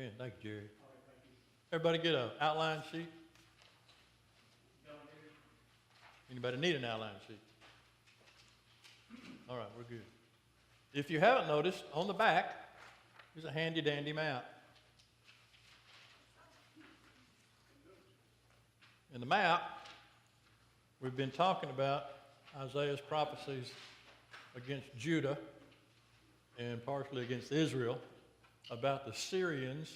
Amen. Thank you, Jerry. Everybody get an outline sheet? Anybody need an outline sheet? All right, we're good. If you haven't noticed, on the back is a handy-dandy map. In the map, we've been talking about Isaiah's prophecies against Judah and partially against Israel about the Syrians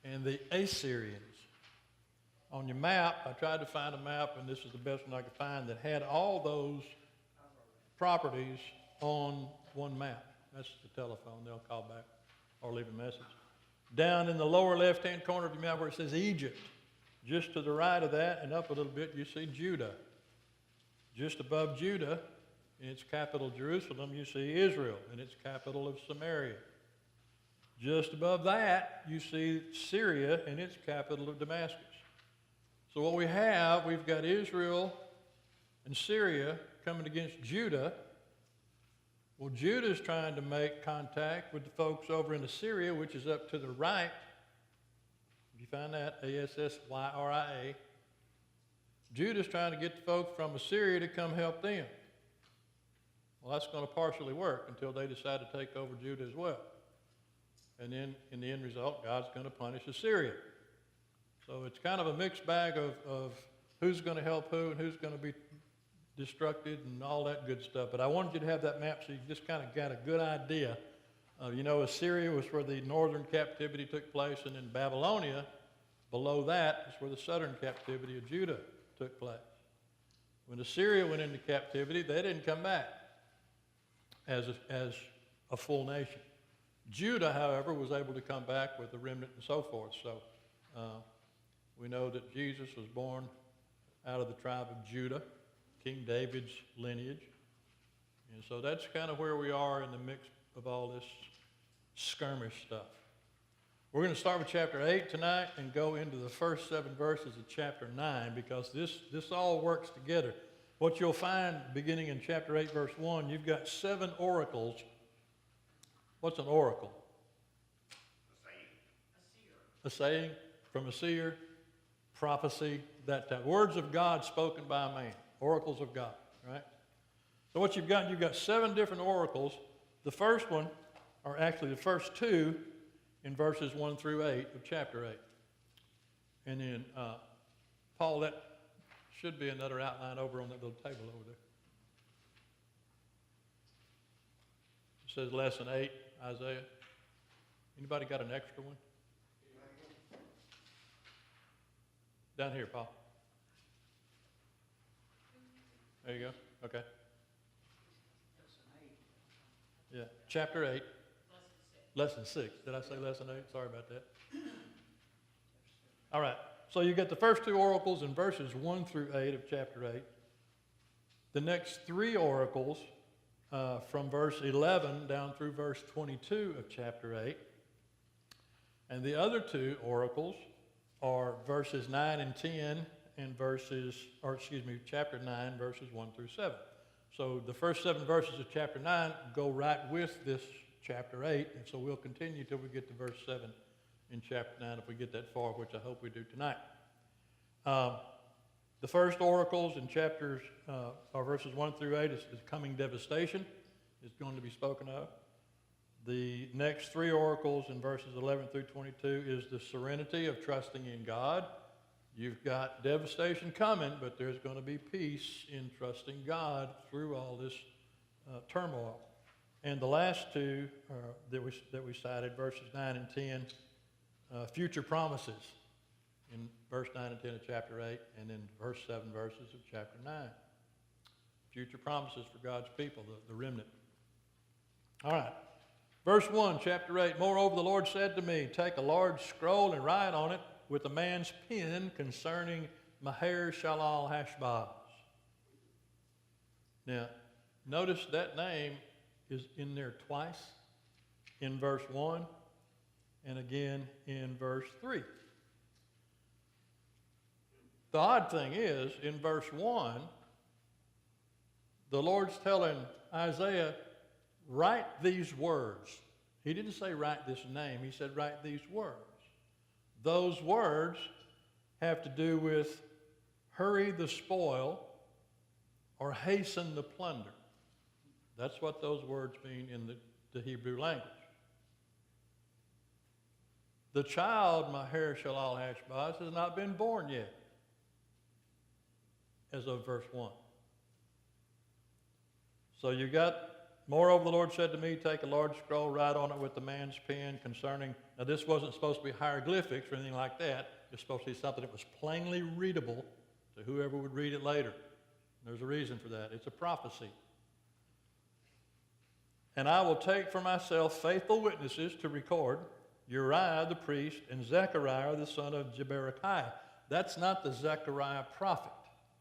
and the Assyrians. On your map, I tried to find a map, and this is the best one I could find, that had all those properties on one map. That's the telephone. They'll call back or leave a message. Down in the lower left-hand corner of your map where it says Egypt, just to the right of that and up a little bit, you see Judah. Just above Judah, in its capital Jerusalem, you see Israel in its capital of Samaria. Just above that, you see Syria in its capital of Damascus. So what we've got Israel and Syria coming against Judah. Well, Judah's trying to make contact with the folks over in Assyria, which is up to the right. If you find that, Assyria. Judah's trying to get the folks from Assyria to come help them. Well, that's going to partially work until they decide to take over Judah as well. And then, in the end result, God's going to punish Assyria. So it's kind of a mixed bag of who's going to help who and who's going to be destructed and all that good stuff. But I wanted you to have that map so you just kind of got a good idea. Assyria was where the northern captivity took place, and in Babylonia, below that, is where the southern captivity of Judah took place. When Assyria went into captivity, they didn't come back as a full nation. Judah, however, was able to come back with a remnant and so forth. So we know that Jesus was born out of the tribe of Judah, King David's lineage. And so that's kind of where we are in the mix of all this skirmish stuff. We're going to start with chapter 8 tonight and go into the first 7 verses of chapter 9 because this all works together. What you'll find beginning in chapter 8, verse 1, you've got 7 oracles. What's an oracle? A saying from a seer, prophecy, that type. Words of God spoken by a man. Oracles of God, right? So what you've got 7 different oracles. The first one, or actually the first 2, in verses 1 through 8 of chapter 8. And then, Paul, that should be another outline over on that little table over there. It says lesson 8, Isaiah. Anybody got an extra one? Down here, Paul. There you go. Okay. Yeah, chapter 8. Lesson 6. Did I say lesson 8? Sorry about that. All right. So you get the first 2 oracles in verses 1 through 8 of chapter 8. The next 3 oracles from verse 11 down through verse 22 of chapter 8. And the other 2 oracles are verses 9 and 10 and chapter 9, verses 1 through 7. So the first 7 verses of chapter 9 go right with this chapter 8, and so we'll continue till we get to verse 7 in chapter 9 if we get that far, which I hope we do tonight. The first oracles in chapters, or verses 1 through 8 is coming devastation is going to be spoken of. The next 3 oracles in verses 11 through 22 is the serenity of trusting in God. You've got devastation coming, but there's going to be peace in trusting God through all this turmoil. And the last 2 that we cited, verses 9 and 10, future promises in verse 9 and 10 of chapter 8, and then verse 7 verses of chapter 9. Future promises for God's people, the remnant. All right. Verse 1, chapter 8, moreover the Lord said to me, take a large scroll and write on it with a man's pen concerning Maher Shalal Hashbaz. Now, notice that name is in there twice, in verse 1 and again in verse 3. The odd thing is, in verse 1, the Lord's telling Isaiah, write these words. He didn't say write this name. He said write these words. those words have to do with hurry the spoil or hasten the plunder. That's what those words mean in the Hebrew language. The child, Maher Shalal Hashbaz, has not been born yet, as of verse 1. So you got, moreover, the Lord said to me, take a large scroll, write on it with the man's pen concerning, now this wasn't supposed to be hieroglyphics or anything like that. It's supposed to be something that was plainly readable to whoever would read it later. There's a reason for that. It's a prophecy. And I will take for myself faithful witnesses to record Uriah the priest and Zechariah the son of Jeberechiah. That's not the Zechariah prophet.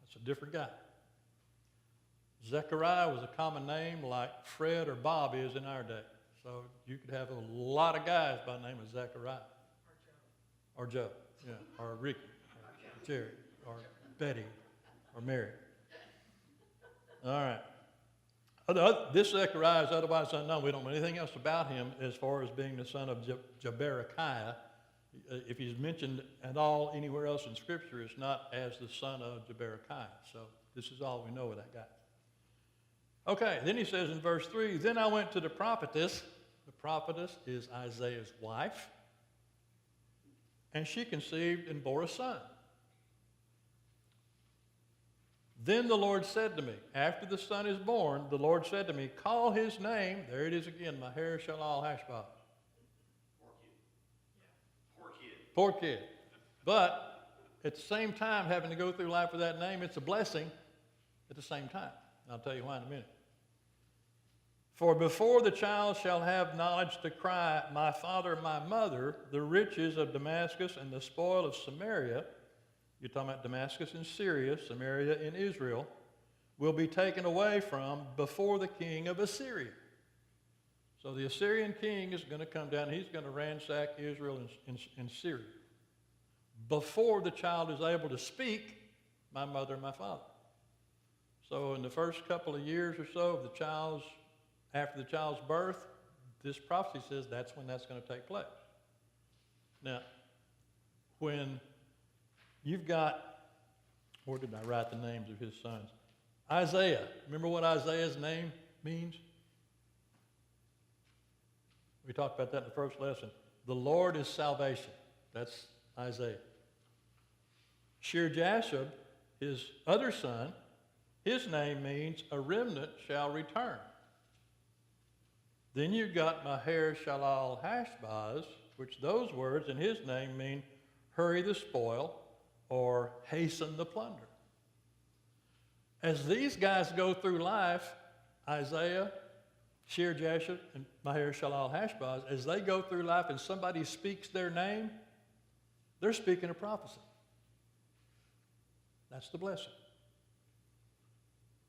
That's a different guy. Zechariah was a common name like Fred or Bob is in our day. So you could have a lot of guys by the name of Zechariah. Or Joe. Yeah. Or Ricky. Or Jerry. Or Betty. Or Mary. All right. This Zechariah is otherwise unknown. We don't know anything else about him as far as being the son of Jeberechiah. If he's mentioned at all anywhere else in Scripture, it's not as the son of Jeberechiah. So this is all we know of that guy. Okay, then he says in verse 3, then I went to the prophetess. The prophetess is Isaiah's wife. And she conceived and bore a son. Then the Lord said to me, after the son is born, the Lord said to me, call his name, there it is again, Maher Shalal Hashbaz. Poor kid. But at the same time, having to go through life with that name, it's a blessing at the same time. And I'll tell you why in a minute. For before the child shall have knowledge to cry, my father, my mother, the riches of Damascus and the spoil of Samaria, you're talking about Damascus in Syria, Samaria in Israel, will be taken away from before the king of Assyria. So the Assyrian king is going to come down. He's going to ransack Israel and Syria before the child is able to speak, my mother and my father. So in the first couple of years or so of the child's, after the child's birth, this prophecy says that's when that's going to take place. Now, when you've got, where did I write the names of his sons? Isaiah. Remember what Isaiah's name means? We talked about that in the first lesson. The Lord is salvation. That's Isaiah. Shear-Jashub, his other son, his name means a remnant shall return. Then you've got Maher Shalal Hashbaz, which those words in his name mean hurry the spoil or hasten the plunder. As these guys go through life, Isaiah, Shear-Jashub, and Maher Shalal Hashbaz, as they go through life and somebody speaks their name, they're speaking a prophecy. That's the blessing.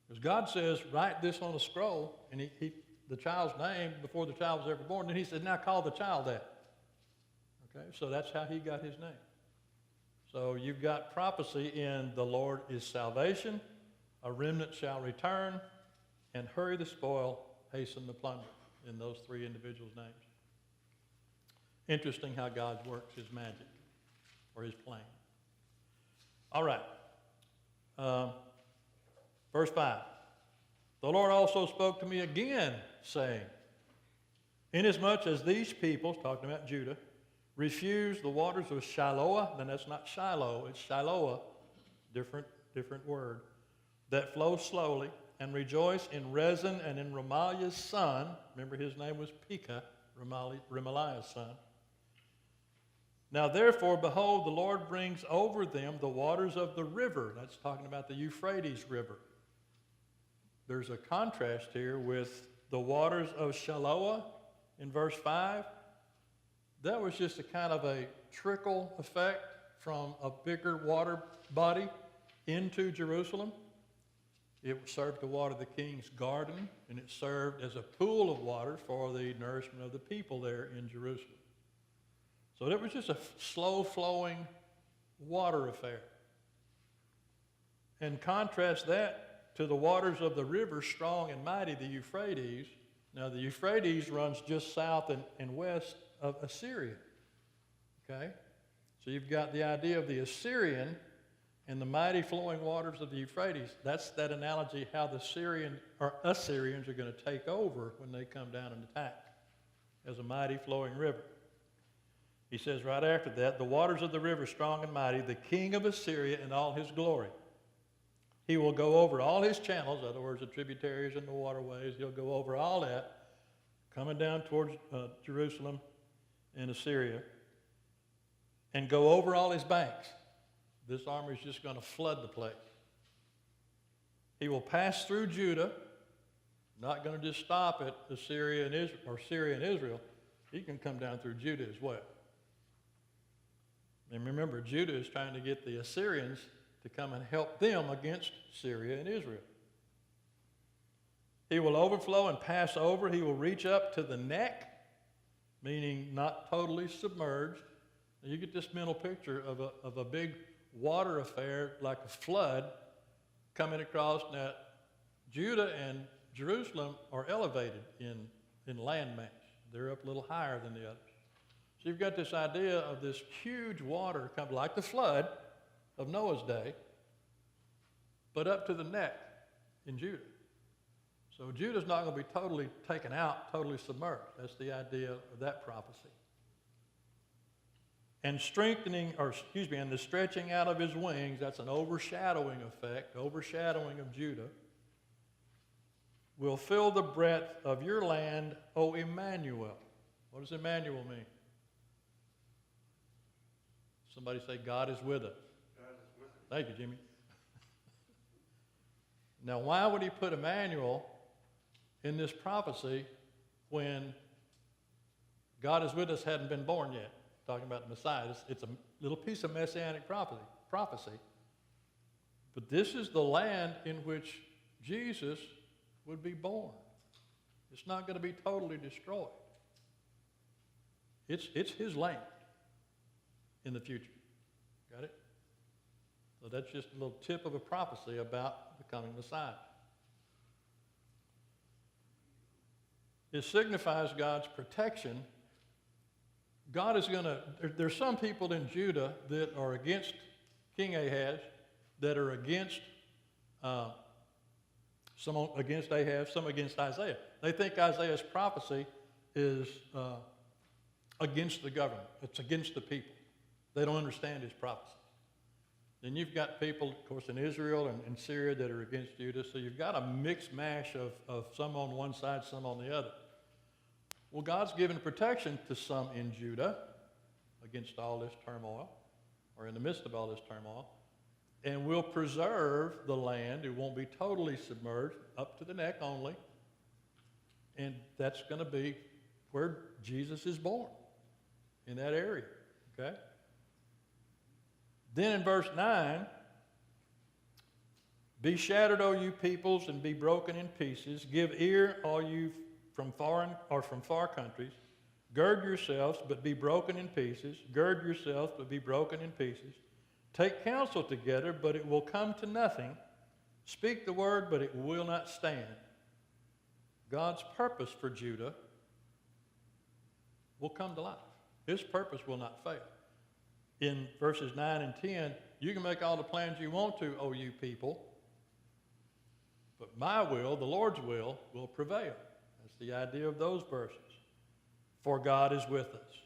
Because God says, write this on a scroll, and the child's name before the child was ever born. Then he said, now call the child that. Okay, so that's how he got his name. So you've got prophecy in the Lord is salvation, a remnant shall return, and hurry the spoil, hasten the plunder, in those three individuals' names. Interesting how God works his magic, or his plan. All right. Verse 5. The Lord also spoke to me again, saying, inasmuch as these people, talking about Judah, refuse the waters of Shiloah, then that's not Shiloh, it's Shiloah, different word, that flow slowly, and rejoice in Rezin and in Remaliah's son. Remember his name was Pekah, Remaliah's son. Now therefore, behold, the Lord brings over them the waters of the river. That's talking about the Euphrates River. There's a contrast here with the waters of Shiloah in verse 5. That was just a kind of a trickle effect from a bigger water body into Jerusalem. It served to water the king's garden, and it served as a pool of water for the nourishment of the people there in Jerusalem. So it was just a slow-flowing water affair. And contrast that to the waters of the river, strong and mighty, the Euphrates. Now, the Euphrates runs just south and west of Assyria. Okay? So you've got the idea of the Assyrian and the mighty flowing waters of the Euphrates. That's that analogy how the Assyrians are going to take over when they come down and attack as a mighty flowing river. He says right after that, the waters of the river strong and mighty, the king of Assyria in all his glory. He will go over all his channels, in other words, the tributaries and the waterways. He'll go over all that, coming down towards Jerusalem and Assyria, and go over all his banks. This army is just going to flood the place. He will pass through Judah, not going to just stop at Assyria and Israel, or Syria and Israel. He can come down through Judah as well. And remember, Judah is trying to get the Assyrians to come and help them against Syria and Israel. He will overflow and pass over. He will reach up to the neck, meaning not totally submerged. And you get this mental picture of a big water affair like a flood coming across. Now, Judah and Jerusalem are elevated in land mass. They're up a little higher than the others. So you've got this idea of this huge water coming like the flood of Noah's day, but up to the neck in Judah. So Judah's not going to be totally taken out, totally submerged. That's the idea of that prophecy. And and the stretching out of his wings, that's an overshadowing effect, overshadowing of Judah, will fill the breadth of your land, O Emmanuel. What does Emmanuel mean? Somebody say, God is with us. God is with us. Thank you, Jimmy. Now, why would he put Emmanuel in this prophecy when God is with us hadn't been born yet? Talking about the Messiah. It's a little piece of messianic prophecy. But this is the land in which Jesus would be born. It's not going to be totally destroyed. It's his land in the future. Got it? So that's just a little tip of a prophecy about the coming Messiah. It signifies God's protection. God is going to, there's some people in Judah that are against King Ahaz, that are against, some against Ahaz, some against Isaiah. They think Isaiah's prophecy is against the government. It's against the people. They don't understand his prophecy. Then you've got people, of course, in Israel and Syria that are against Judah. So you've got a mixed mash of some on one side, some on the other. Well, God's given protection to some in Judah against all this turmoil, or in the midst of all this turmoil, and will preserve the land. It won't be totally submerged, up to the neck only. And that's going to be where Jesus is born, in that area, okay? Then in verse 9, be shattered, O you peoples, and be broken in pieces. Give ear, all you from far countries. Gird yourselves, but be broken in pieces. Gird yourselves, but be broken in pieces. Take counsel together, but it will come to nothing. Speak the word, but it will not stand. God's purpose for Judah will come to life. His purpose will not fail. In verses 9 and 10, you can make all the plans you want to, O you people, but my will, the Lord's will prevail. That's the idea of those verses. For God is with us.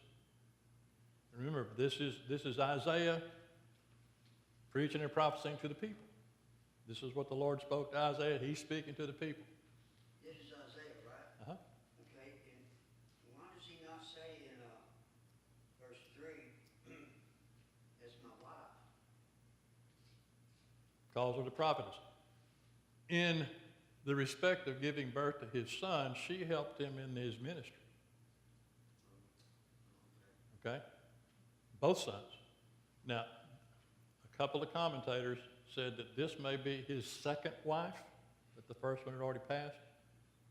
Remember, this is Isaiah preaching and prophesying to the people. This is what the Lord spoke to Isaiah. He's speaking to the people. This is Isaiah, right? Uh-huh. Okay, and why does he not say in verse 3, that's my wife? Calls her the prophetess. In the respect of giving birth to his son, she helped him in his ministry. Okay? Both sons. Now, a couple of commentators said that this may be his second wife, that the first one had already passed.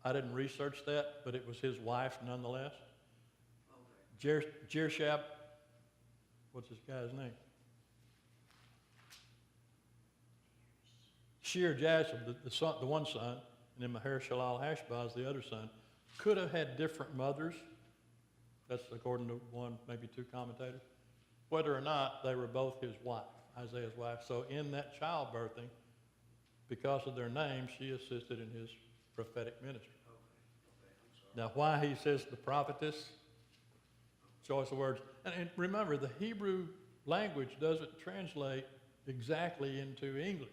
I didn't research that, but it was his wife nonetheless. Okay. Jershab, what's this guy's name? Shear-Jashub, the one son, and then Maher-Shalal-Hashbaz, the other son, could have had different mothers. That's according to one, maybe two commentators. whether or not they were both his wife, Isaiah's wife. So in that childbirthing, because of their name, she assisted in his prophetic ministry. Now, why he says the prophetess, choice of words. And remember, the Hebrew language doesn't translate exactly into English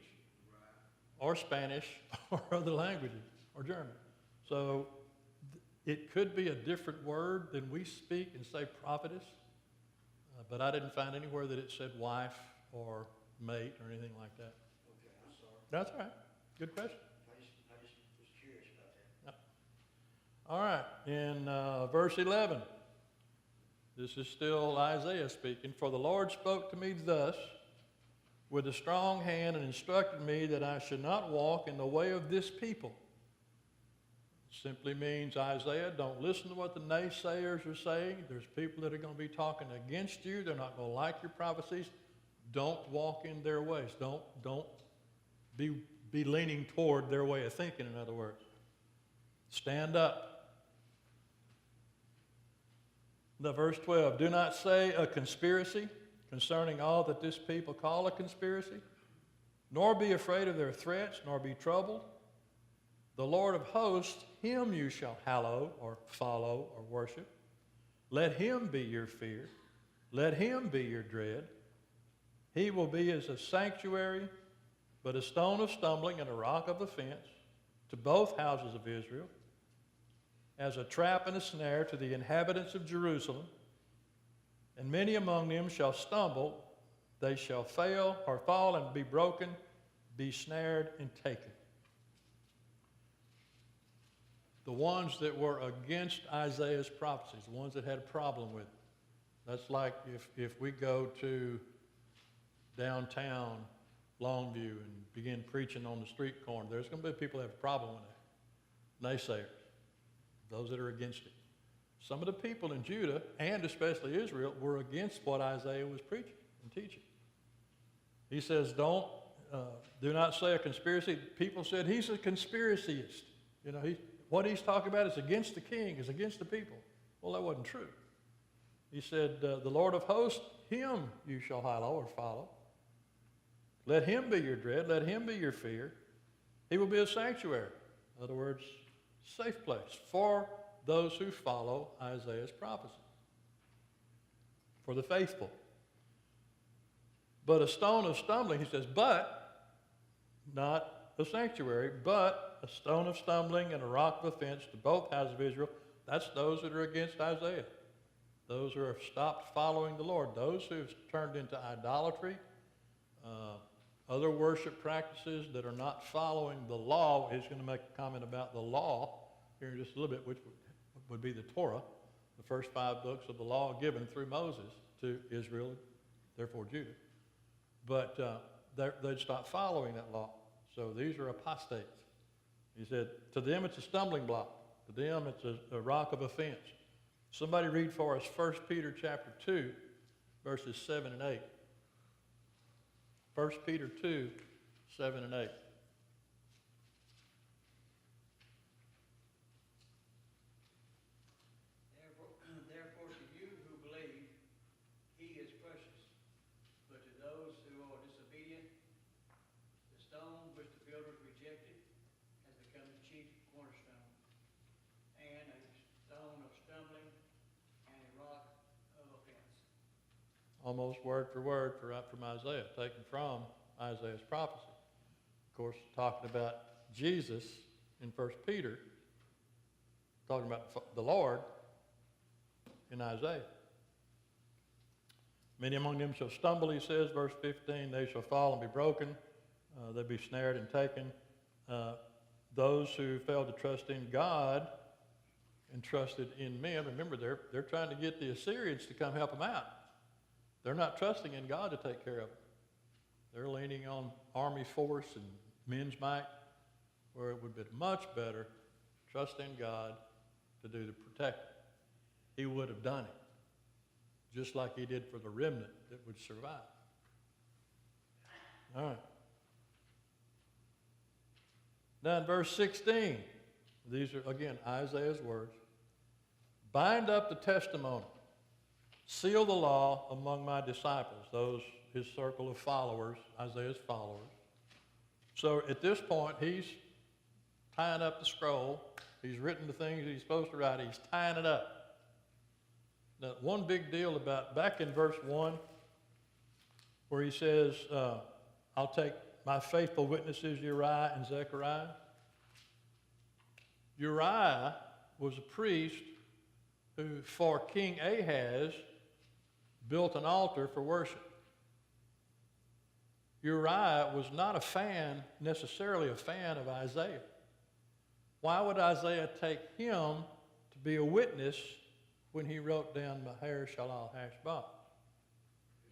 or Spanish or other languages or German. So it could be a different word than we speak and say prophetess, but I didn't find anywhere that it said wife or mate or anything like that. Okay, I'm sorry. That's all right. Good question. I just was curious about that. Yeah. All right, in verse 11, this is still Isaiah speaking. For the Lord spoke to me thus with a strong hand and instructed me that I should not walk in the way of this people. Simply means, Isaiah, don't listen to what the naysayers are saying. There's people that are going to be talking against you. They're not going to like your prophecies. Don't walk in their ways. Don't be leaning toward their way of thinking, in other words. Stand up. Now, verse 12, do not say a conspiracy concerning all that this people call a conspiracy, nor be afraid of their threats, nor be troubled. The Lord of hosts, him you shall hallow or follow or worship. Let him be your fear. Let him be your dread. He will be as a sanctuary, but a stone of stumbling and a rock of offense to both houses of Israel, as a trap and a snare to the inhabitants of Jerusalem. And many among them shall stumble, they shall fail or fall and be broken, be snared and taken. The ones that were against Isaiah's prophecies, the ones that had a problem with it. That's like if we go to downtown Longview and begin preaching on the street corner, there's going to be people that have a problem with that. Naysayers. Those that are against it. Some of the people in Judah, and especially Israel, were against what Isaiah was preaching and teaching. He says, do not say a conspiracy. People said he's a conspiracyist. You know, what he's talking about is against the king, is against the people. Well, that wasn't true. He said, the Lord of hosts, him you shall hallow or follow. Let him be your dread. Let him be your fear. He will be a sanctuary. In other words, safe place for those who follow Isaiah's prophecy, for the faithful. But a stone of stumbling, he says, but not a sanctuary, but a stone of stumbling and a rock of offense to both houses of Israel. That's those that are against Isaiah, those who have stopped following the Lord, those who have turned into idolatry, other worship practices that are not following the law. He's going to make a comment about the law here in just a little bit, which would be the Torah, the first 5 books of the law given through Moses to Israel, therefore Judah. But they'd stop following that law. So these are apostates. He said, to them it's a stumbling block. To them it's a rock of offense. Somebody read for us 1 Peter chapter 2, verses 7 and 8. 1 Peter 2, 7 and 8. Therefore, to you who believe, he is precious. But to those who are disobedient, the stone which the builders rejected has become the chief cornerstone, and a stone of stumbling and a rock of offense. Almost word for word from Isaiah, taken from Isaiah's prophecy. Of course, talking about Jesus in 1 Peter, talking about the Lord in Isaiah. Many among them shall stumble, he says, verse 15, they shall fall and be broken, they'll be snared and taken. Those who failed to trust in God and trusted in men, remember they're trying to get the Assyrians to come help them out. They're not trusting in God to take care of them. They're leaning on army force and men's might, where it would have been much better trust in God to do the protecting. He would have done it, just like he did for the remnant that would survive. All right. Now in verse 16, these are, again, Isaiah's words. Bind up the testimony. seal the law among my disciples, those, his circle of followers, Isaiah's followers. So at this point, he's tying up the scroll. He's written the things he's supposed to write. He's tying it up. Now, one big deal about, back in verse 1, where he says, I'll take my faithful witnesses, Uriah and Zechariah. Uriah was a priest who, for King Ahaz, built an altar for worship. Uriah was not necessarily a fan of Isaiah. Why would Isaiah take him to be a witness when he wrote down Maher Shalal Hashbah?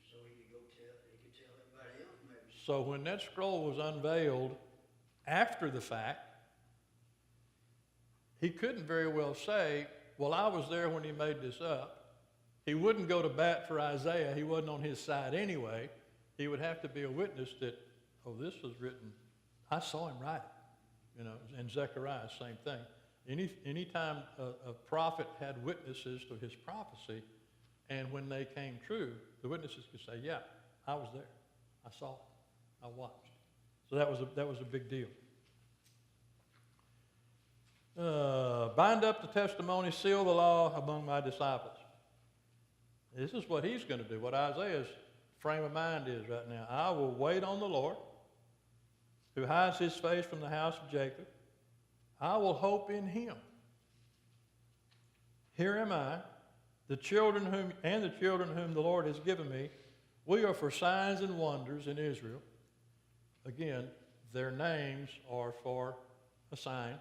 So he could tell everybody else maybe. So when that scroll was unveiled after the fact, he couldn't very well say, well, I was there when he made this up. He wouldn't go to bat for Isaiah. He wasn't on his side anyway. He would have to be a witness that, oh, this was written. I saw him write it. You know, and Zechariah, same thing. Any time a prophet had witnesses to his prophecy, and when they came true, the witnesses could say, yeah, I was there. I saw it. I watched. So that was a big deal. Bind up the testimony, seal the law among my disciples. This is what he's going to do, what Isaiah's frame of mind is right now. I will wait on the Lord, who hides his face from the house of Jacob. I will hope in him. Here am I, the children whom the Lord has given me. We are for signs and wonders in Israel. Again, their names are for a sign,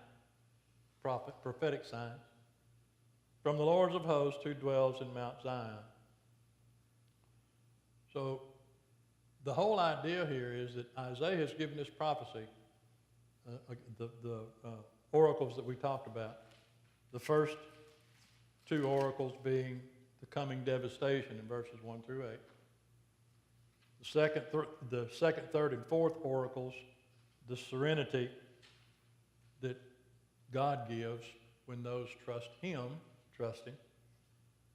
prophetic signs, from the Lord of hosts who dwells in Mount Zion. So the whole idea here is that Isaiah has given this prophecy, the oracles that we talked about. The first two oracles being the coming devastation in verses 1 through 8. The second, third, and fourth oracles, the serenity that God gives when those trust him.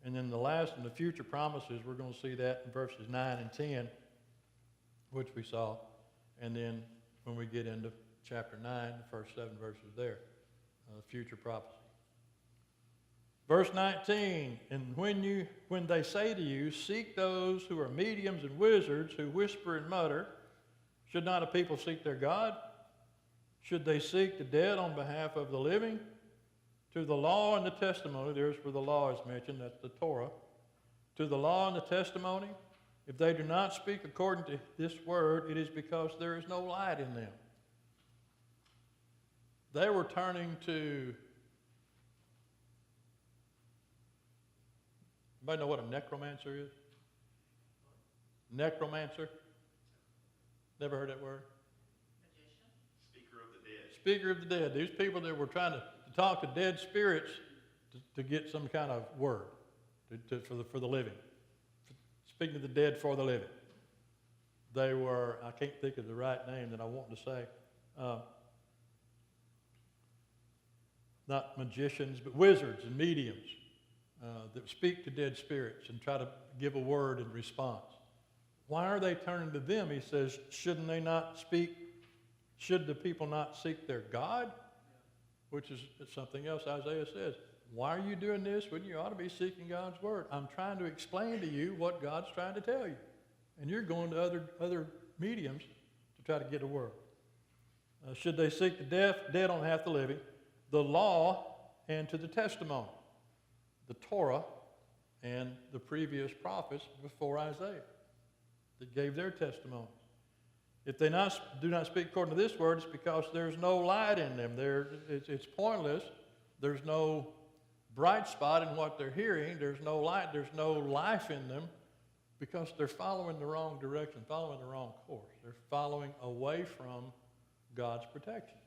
And then the last and the future promises, we're going to see that in verses 9 and 10, which we saw. And then when we get into chapter 9, the first 7 verses there, future prophecy. Verse 19, and when they say to you, seek those who are mediums and wizards who whisper and mutter, should not a people seek their God? Should they seek the dead on behalf of the living? To the law and the testimony, there's where the law is mentioned, that's the Torah. To the law and the testimony, if they do not speak according to this word, it is because there is no light in them. They were turning to, anybody know what a necromancer is? Necromancer? Never heard that word? Speaker of the dead. Speaker of the dead. These people that were trying to talk to dead spirits to get some kind of word for the living. Speaking to the dead for the living. They were, I can't think of the right name that I want to say, not magicians, but wizards and mediums that speak to dead spirits and try to give a word in response. Why are they turning to them? He says, shouldn't they not speak? Should the people not seek their God? Which is something else Isaiah says. Why are you doing this when you ought to be seeking God's word? I'm trying to explain to you what God's trying to tell you. And you're going to other mediums to try to get a word. Should they seek the dead on behalf of the living, the law and to the testimony, the Torah and the previous prophets before Isaiah that gave their testimonies. If they do not speak according to this word, it's because there's no light in them. It's pointless. There's no bright spot in what they're hearing. There's no light. There's no life in them because they're following the wrong direction, following the wrong course. They're following away from God's protection.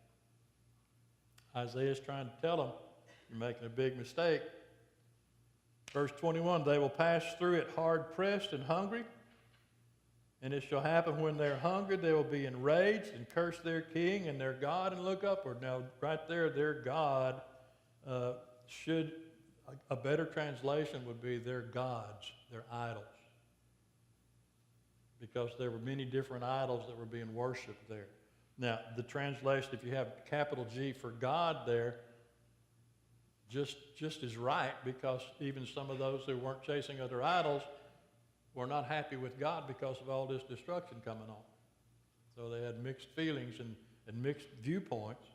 Isaiah's trying to tell them, you're making a big mistake. Verse 21, they will pass through it hard-pressed and hungry. And it shall happen when they're hungry, they will be enraged and curse their king and their God and look upward. Now, right there, their God a better translation would be their gods. their idols. Because there were many different idols that were being worshipped there. Now, the translation, if you have capital G for God there, just is right, because even some of those who weren't chasing other idols were not happy with God because of all this destruction coming on. So they had mixed feelings and mixed viewpoints.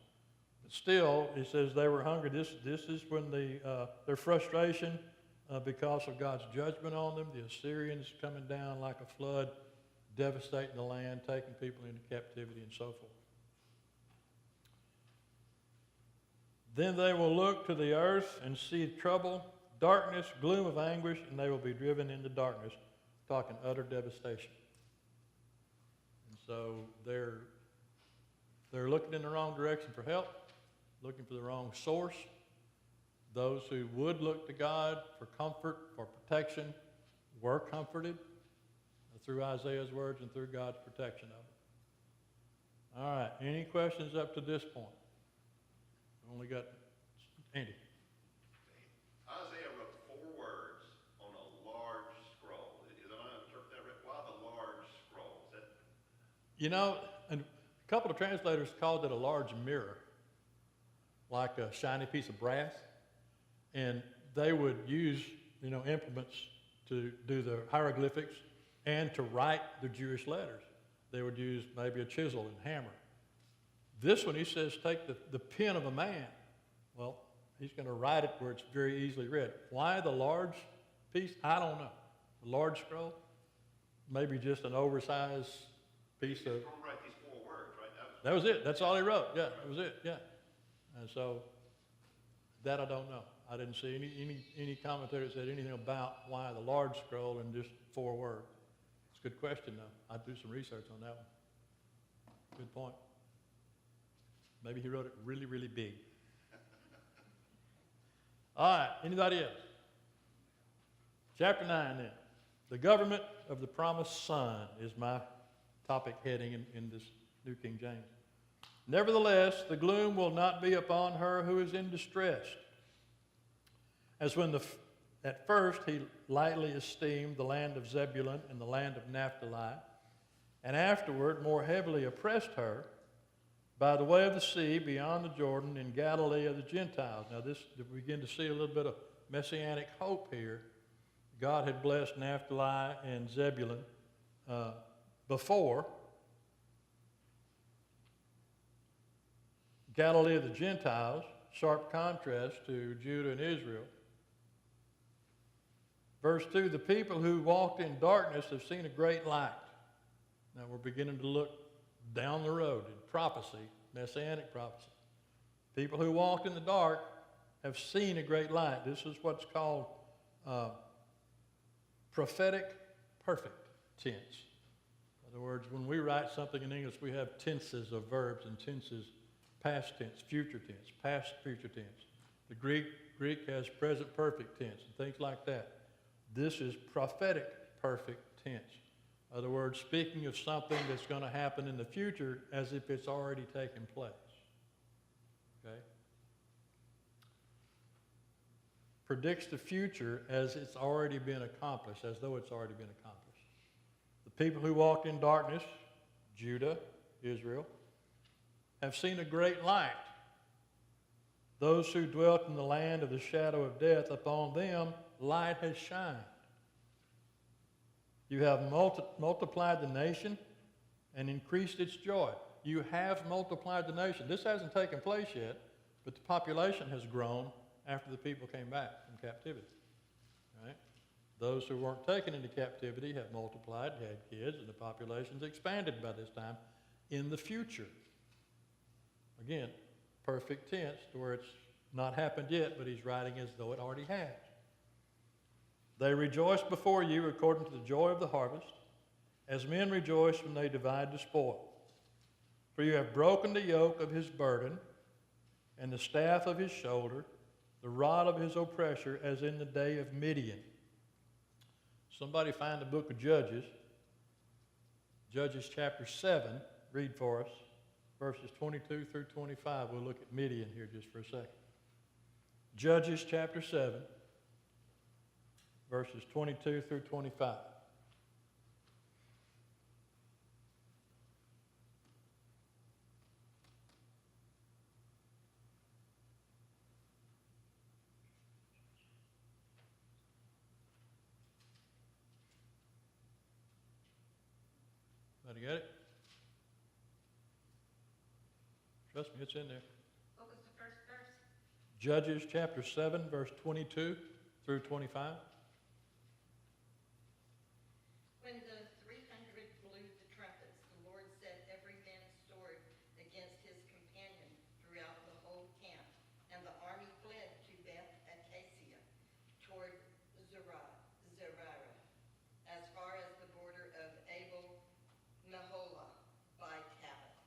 But still, it says they were hungry. This is when their frustration because of God's judgment on them, the Assyrians coming down like a flood, devastating the land, taking people into captivity and so forth. Then they will look to the earth and see trouble, darkness, gloom of anguish, and they will be driven into darkness, talking utter devastation. And so they're looking in the wrong direction for help, looking for the wrong source. Those who would look to God for comfort, for protection, were comforted through Isaiah's words and through God's protection of them. All right, any questions up to this point? Only got Andy. Isaiah wrote 4 words on a large scroll. Am I interpreting that right? Why the large scroll? Is that... You know, and a couple of translators called it a large mirror, like a shiny piece of brass. And they would use, implements to do the hieroglyphics and to write the Jewish letters. They would use maybe a chisel and hammer. This one, he says, take the pen of a man. Well, he's going to write it where it's very easily read. Why the large piece? I don't know. The large scroll? Maybe just an oversized piece of... He's going to write these 4 words, right? That was it. That's all he wrote. Yeah, that was it. Yeah. And so, that I don't know. I didn't see any commentator that said anything about why the large scroll in just 4 words. It's a good question, though. I'd do some research on that one. Good point. Maybe he wrote it really, really big. All right, anybody else? Chapter 9 then. The government of the promised son is my topic heading in this New King James. Nevertheless, the gloom will not be upon her who is in distress. As when at first he lightly esteemed the land of Zebulun and the land of Naphtali, and afterward more heavily oppressed her, by the way of the sea beyond the Jordan in Galilee of the Gentiles. Now we begin to see a little bit of messianic hope here. God had blessed Naphtali and Zebulun before. Galilee of the Gentiles, sharp contrast to Judah and Israel. Verse 2, the people who walked in darkness have seen a great light. Now we're beginning to look down the road in prophecy, messianic prophecy. People who walked in the dark have seen a great light. This is what's called prophetic perfect tense. In other words, when we write something in English, we have tenses of verbs and tenses, past tense, future tense, past future tense. The Greek has present perfect tense and things like that. This is prophetic perfect tense. In other words, speaking of something that's going to happen in the future as if it's already taken place. Okay? Predicts the future as it's already been accomplished, as though it's already been accomplished. The people who walked in darkness, Judah, Israel, have seen a great light. Those who dwelt in the land of the shadow of death, upon them light has shined. You have multiplied the nation and increased its joy. You have multiplied the nation. This hasn't taken place yet, but the population has grown after the people came back from captivity. Right? Those who weren't taken into captivity have multiplied, had kids, and the population's expanded by this time in the future. Again, perfect tense, to where it's not happened yet, but he's writing as though it already has. They rejoice before you according to the joy of the harvest, as men rejoice when they divide the spoil. For you have broken the yoke of his burden, and the staff of his shoulder, the rod of his oppressor, as in the day of Midian. Somebody find the book of Judges. Judges chapter 7, read for us, verses 22 through 25. We'll look at Midian here just for a second. Judges chapter 7. verses 22 through 25. Everybody get it? Trust me, it's in there. What was the first verse? Judges chapter 7, verse 22 through 25. When the 300 blew the trumpets, the Lord set every man's sword against his companion throughout the whole camp, and the army fled to Beth Acacia toward Zerah, as far as the border of Abel Meholah by Tabith.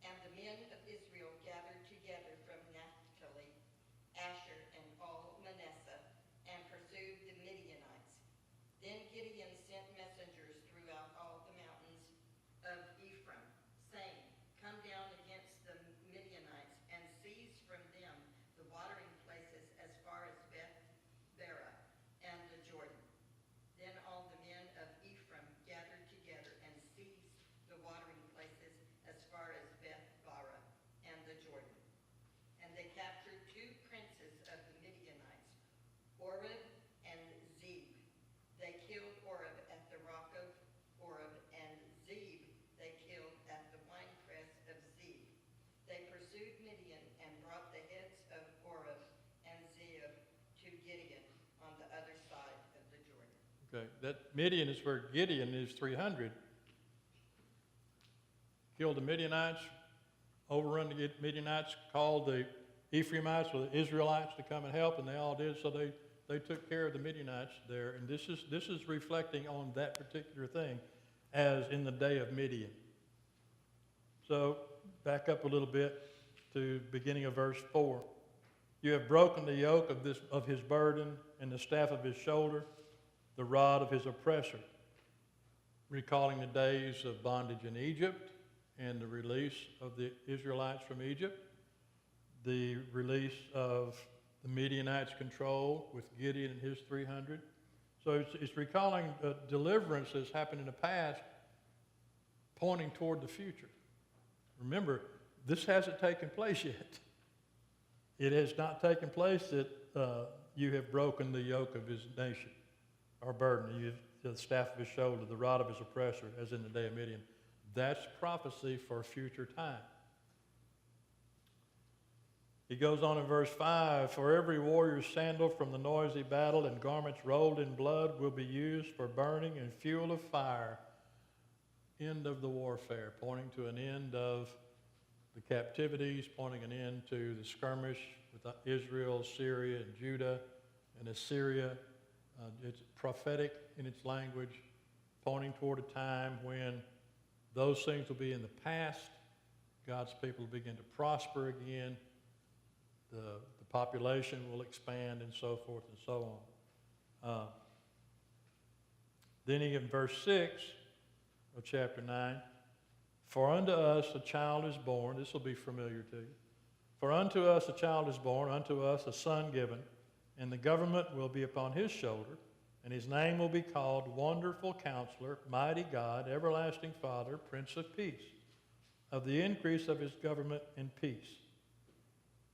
And the men of Israel gathered together from Naphtali, Asher, and all Manasseh, and pursued the Midianites. Then Gideon sent messengers throughout all the mountains of Ephraim, saying, "Come down against the Midianites and seize from them the watering places as far as Beth-barah and the Jordan." Then all the men of Ephraim gathered together and seized the watering places as far as Beth-barah and the Jordan. And they captured two princes of the Midianites, Oreb and Zeb. They killed Oreb at the rock of Oreb, and Zeb they killed at the winepress of Zeb. They pursued Midian and brought the heads of Oreb and Zeb to Gideon on the other side of the Jordan. Okay, that Midian is where Gideon is 300. Killed the Midianites, overrun the Midianites, called the Ephraimites or the Israelites to come and help, and they all did. So they took care of the Midianites there, and this is reflecting on that particular thing, as in the day of Midian. So back up a little bit to beginning of verse 4. You have broken the yoke of his burden and the staff of his shoulder, the rod of his oppressor, recalling the days of bondage in Egypt and the release of the Israelites from Egypt, the release of the Midianites' control with Gideon and his 300. So it's recalling deliverance that's happened in the past, pointing toward the future. Remember, this hasn't taken place yet. It has not taken place that you have broken the yoke of his nation, or burden, the staff of his shoulder, the rod of his oppressor, as in the day of Midian. That's prophecy for future time. He goes on in verse 5, "For every warrior's sandal from the noisy battle and garments rolled in blood will be used for burning and fuel of fire." End of the warfare, pointing to an end of the captivities, pointing an end to the skirmish with Israel, Syria, and Judah, and Assyria. It's prophetic in its language, pointing toward a time when those things will be in the past. God's people will begin to prosper again. The population will expand, and so forth and so on. Then in verse 6 of chapter 9, "For unto us a child is born," this will be familiar to you. "For unto us a child is born, unto us a son given, and the government will be upon his shoulder, and his name will be called Wonderful Counselor, Mighty God, Everlasting Father, Prince of Peace. Of the increase of his government and peace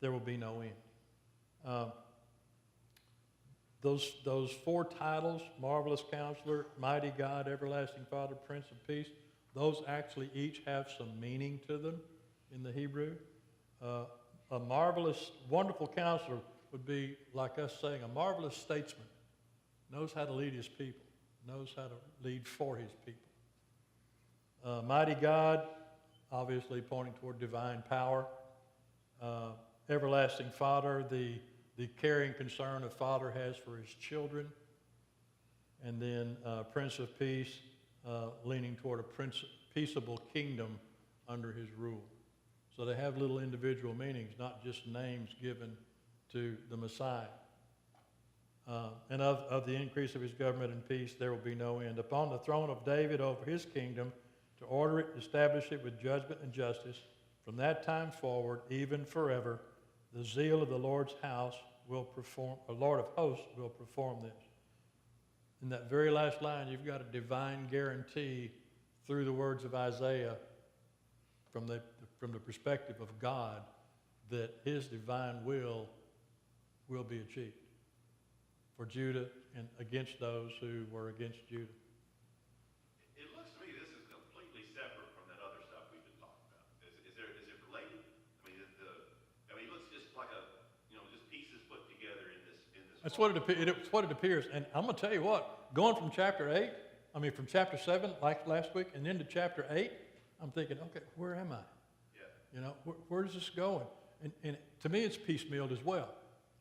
there will be no end." Those four titles, Marvelous Counselor, Mighty God, Everlasting Father, Prince of Peace, those actually each have some meaning to them in the Hebrew. A marvelous, wonderful counselor would be like us saying a marvelous statesman, knows how to lead his people, knows how to lead for his people. Mighty God, obviously pointing toward divine power. Everlasting Father, the caring concern a father has for his children. And then Prince of Peace, leaning toward a peaceable kingdom under his rule. So they have little individual meanings, not just names given to the Messiah. And of the increase of his government and peace there will be no end. Upon the throne of David over his kingdom, to order it, establish it with judgment and justice, from that time forward, even forever, the zeal of the Lord's house will perform, the Lord of hosts will perform this. in that very last line, you've got a divine guarantee through the words of Isaiah from the perspective of God that his divine will be achieved for Judah and against those who were against Judah. It looks to me this is completely separate from that other stuff we've been talking about. Is it related? I mean, it looks just like just pieces put together in this. That's what it appears. And I'm going to tell you what, going from chapter 7, like last week, and into chapter 8, I'm thinking, okay, where am I? Yeah. Where is this going? And to me, it's piecemealed as well.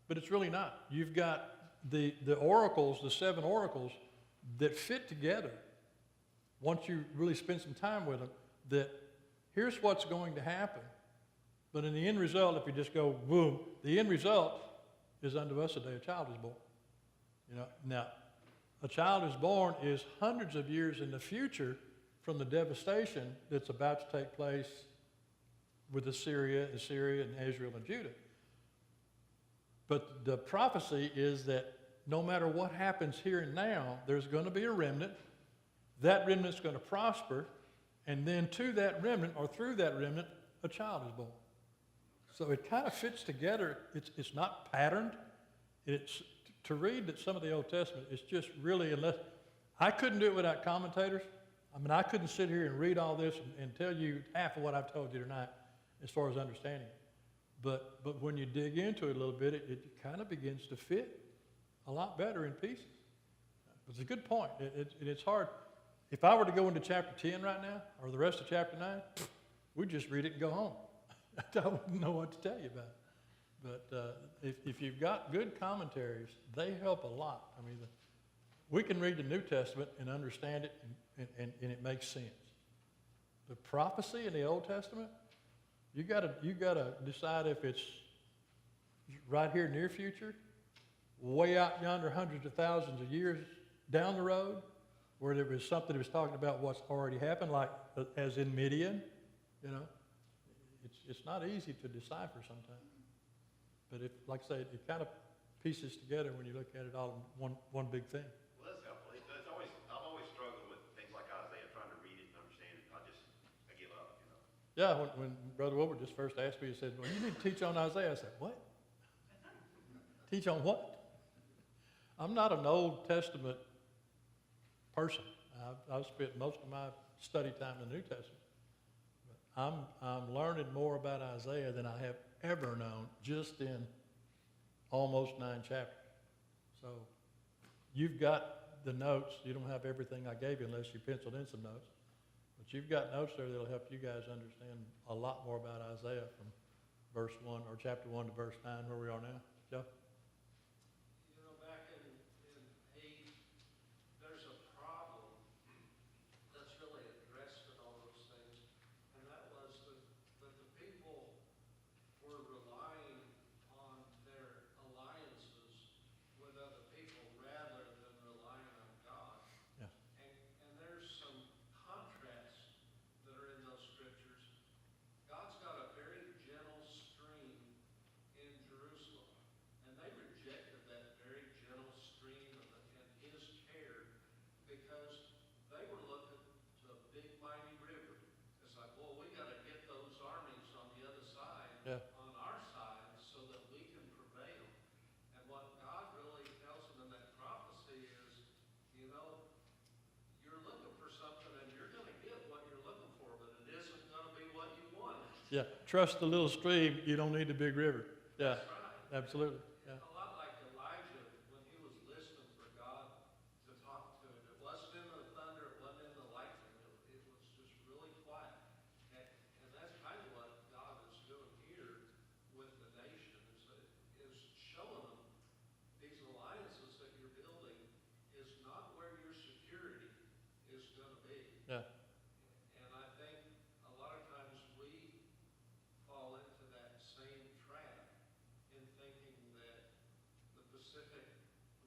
But it's really not. You've got the oracles, the 7 oracles, that fit together once you really spend some time with them, that here's what's going to happen. But in the end result, if you just go, boom, the end result is unto us a day a child is born. Now, a child is born is hundreds of years in the future from the devastation that's about to take place with Assyria, and Israel, and Judah. But the prophecy is that no matter what happens here and now, there's going to be a remnant. That remnant's going to prosper, and then to that remnant, or through that remnant, a child is born. So it kind of fits together. It's not patterned. It's to read that some of the Old Testament is just really, unless I couldn't do it without commentators. I mean, I couldn't sit here and read all this and tell you half of what I've told you tonight as far as understanding it. But when you dig into it a little bit, it kind of begins to fit a lot better in pieces. It's a good point. It's hard. If I were to go into chapter 10 right now, or the rest of chapter 9, we'd just read it and go home. I wouldn't know what to tell you about it. But if you've got good commentaries, they help a lot. I mean, we can read the New Testament and understand it, and it makes sense. The prophecy in the Old Testament, you gotta decide if it's right here near future, way out yonder hundreds of thousands of years down the road, where there was something that was talking about what's already happened, like as in Midian. It's not easy to decipher sometimes. But like I say, it kind of pieces together when you look at it all in one big thing. Well, that's helpful. I've always struggled with things like Isaiah, trying to read it and understand it. I give up. Yeah, when Brother Wilbur just first asked me, he said, well, you need to teach on Isaiah. I said, what? Teach on what? I'm not an Old Testament person. I've spent most of my study time in the New Testament. But I'm learning more about Isaiah than I have ever known just in almost 9 chapters. So you've got the notes. You don't have everything I gave you unless you penciled in some notes. But you've got notes there that'll help you guys understand a lot more about Isaiah from verse 1 or chapter 1 to verse 9 where we are now. Joe? Back in 8, there's a problem that's really addressed in all those things, and that was that the people were relying on their alliances with other people rather than relying on God. Yeah. And there's some contrasts that are in those scriptures. God's got a very gentle stream in Jerusalem, and they rejected that very gentle stream and his care because they were looking to a big mighty river. It's like, well, we got to get those armies on the other side, Yeah. on our side, so that we can prevail. And what God really tells them in that prophecy is, you're looking for something and you're going to get what you're looking for, but it isn't going to be what you want. Yeah. Trust the little stream. You don't need the big river. Yeah. That's right. Absolutely. Yeah. A lot like Elijah when he was listening for God to talk to him. It wasn't in the thunder, it wasn't in the lightning. It was just really quiet. And that's kind of what God is doing here with the nation, is showing them these alliances that you're building is not where your security is going to be. Yeah. And I think a lot of times we fall into that same trap in thinking that the Pacific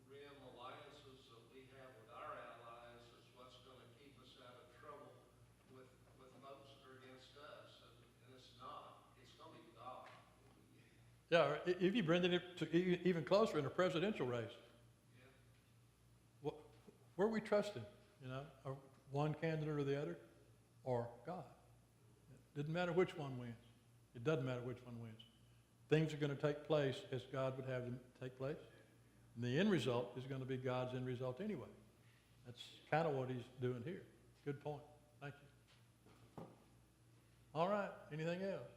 Rim alliances that we have with our allies is what's going to keep us out of trouble with folks that are against us. And it's not. It's going to be God. Yeah. Or if you bring it to even closer in a presidential race, Yeah. Where are we trusting? You know, or one candidate or the other, or God? It doesn't matter which one wins. It doesn't matter which one wins. Things are going to take place as God would have them take place. And the end result is going to be God's end result anyway. That's kind of what he's doing here. Good point. Thank you. All right. Anything else?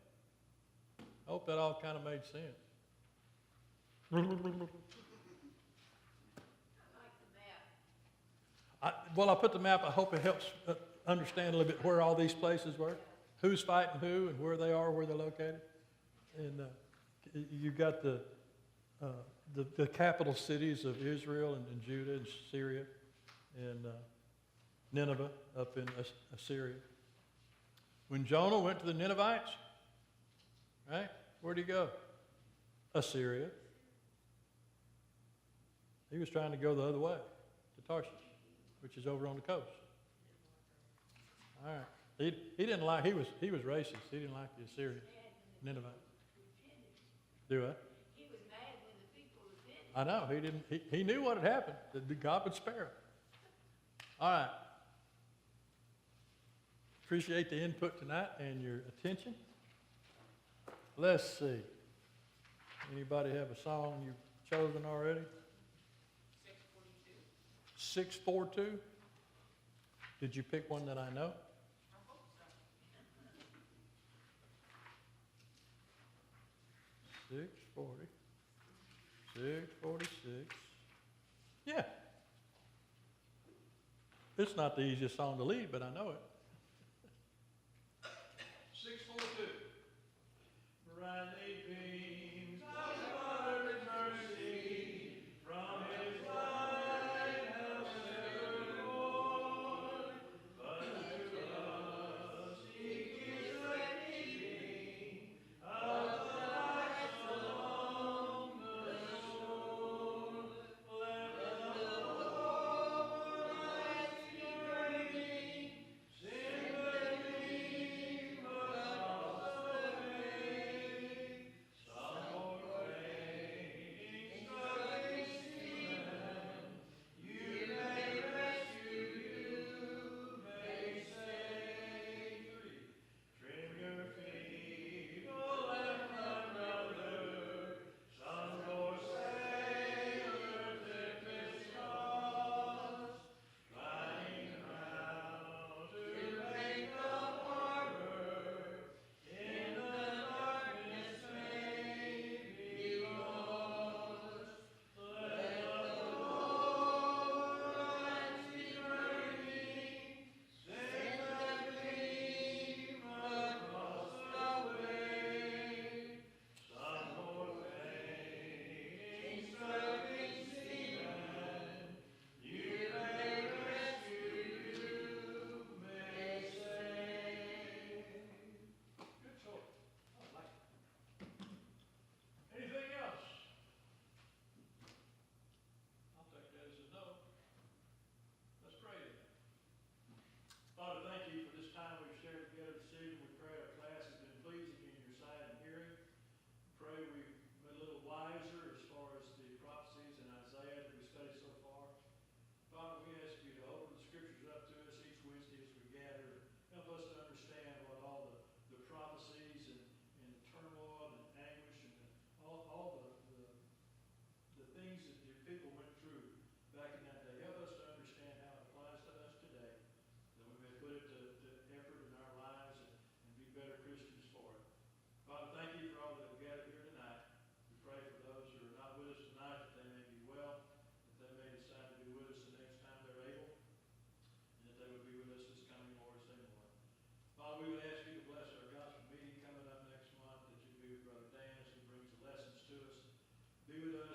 I hope that all kind of made sense. Well, I put the map. I hope it helps understand a little bit where all these places were, who's fighting who, and where they are, where they're located. And you got the capital cities of Israel and Judah and Syria and Nineveh up in Assyria. When Jonah went to the Ninevites, right, where'd he go? Assyria. He was trying to go the other way, to Tarshish, which is over on the coast. All right. He didn't like, he was racist. He didn't like the Assyrian Ninevites. Do what? He was mad when the people repented. I know. He knew what had happened, that God would spare him. All right. Appreciate the input tonight and your attention. Let's see. Anybody have a song you've chosen already? 642. 642? Did you pick one that I know? I hope so. 640. 646. Yeah. It's not the easiest song to lead, but I know it. 642. Brightly beams God's water and mercy from his lighthouse evermore. But to us he gives the keeping of the lights along the shore. Let the lights be burning, send the gleam across the way. Some more fading, struggling seaman, you may rescue, you may save. Trim your feet, O left my brother, some poor sailor tempest tossed, flying round to make the harbor, in the darkness may be lost. Let the lights be burning, send the gleam across the way. Some more fading, struggling seaman, you may rescue, you may save. Good choice. I like it. Anything else? I'll take that as a no. Let's pray then. Father, thank you for this time we've shared together this evening. We pray our class has been pleasing in your sight and hearing. Pray we've been a little wiser as far as the prophecies in Isaiah that we studied so far. Father, we ask you to open the scriptures up to us each Wednesday as we gather. Help us to understand what all the prophecies and the turmoil and anguish and all the things that your people went through back in that day. Help us to understand how it applies to us today, that we may put it to effort in our lives and be better Christians for it. Father, thank you for all that have gathered here tonight. We pray for those who are not with us tonight that they may be well, that they may decide to be with us the next time they're able, and that they would be with us this coming Lord's Day morning. Father, we would ask you to bless our gospel meeting coming up next month, that you be with Brother Dan as he brings the lessons to us. Be with us